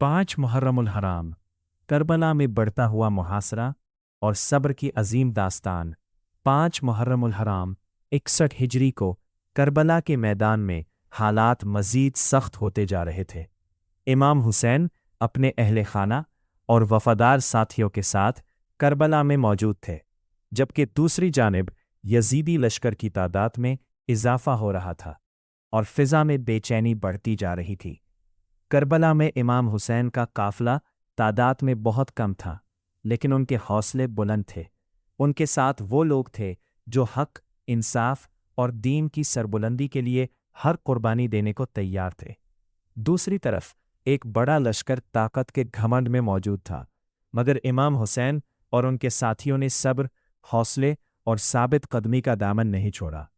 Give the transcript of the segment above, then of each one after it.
5 मुहर्रम उल हराम, करबला में बढ़ता हुआ मुहासरा और सब्र की अजीम दास्तान। 5 मुहर्रम उल हराम 61 हिजरी को करबला के मैदान में हालात मज़ीद सख्त होते जा रहे थे। इमाम हुसैन अपने अहले खाना और वफ़ादार साथियों के साथ करबला में मौजूद थे, जबकि दूसरी जानिब यजीदी लश्कर की तादाद में इजाफ़ा हो रहा था और फ़िज़ा में बेचैनी बढ़ती जा रही थी। करबला में इमाम हुसैन का काफ़िला तादाद में बहुत कम था, लेकिन उनके हौसले बुलंद थे। उनके साथ वो लोग थे जो हक़, इंसाफ और दीन की सरबुलंदी के लिए हर कुर्बानी देने को तैयार थे। दूसरी तरफ एक बड़ा लश्कर ताकत के घमंड में मौजूद था, मगर इमाम हुसैन और उनके साथियों ने सब्र, हौसले और साबित कदमी का दामन नहीं छोड़ा।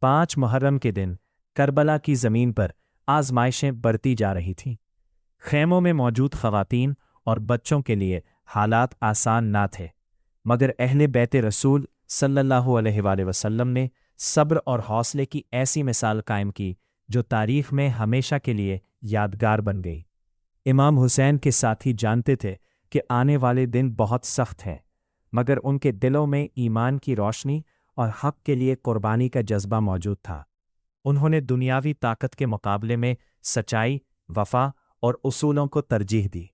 5 मुहर्रम के दिन करबला की ज़मीन पर आजमाइशें बढ़ती जा रही थीं। ख़ैमों में मौजूद ख़वातीन और बच्चों के लिए हालात आसान ना थे, मगर अहले बैते रसूल सल्लल्लाहु अलैहि वसल्लम ने सब्र और हौसले की ऐसी मिसाल कायम की जो तारीख़ में हमेशा के लिए यादगार बन गई। इमाम हुसैन के साथी जानते थे कि आने वाले दिन बहुत सख्त हैं, मगर उनके दिलों में ईमान की रोशनी और हक़ के लिए कुर्बानी का जज्बा मौजूद था। उन्होंने दुनियावी ताकत के मुकाबले में सच्चाई, वफ़ा और उसूलों को तरजीह दी।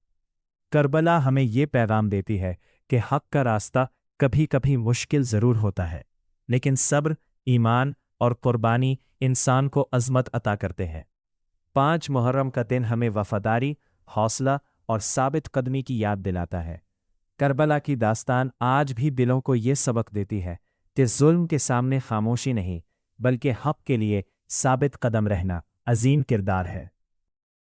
करबला हमें ये पैगाम देती है कि हक़ का रास्ता कभी कभी मुश्किल ज़रूर होता है, लेकिन सब्र, ईमान और कुर्बानी इंसान को अज़मत अता करते हैं। 5 मुहर्रम का दिन हमें वफ़ादारी, हौसला और साबित कदमी की याद दिलाता है। करबला की दास्तान आज भी दिलों को ये सबक देती है कि जुल्म के सामने खामोशी नहीं, बल्कि हक़ के लिए साबित कदम रहना अजीम किरदार है।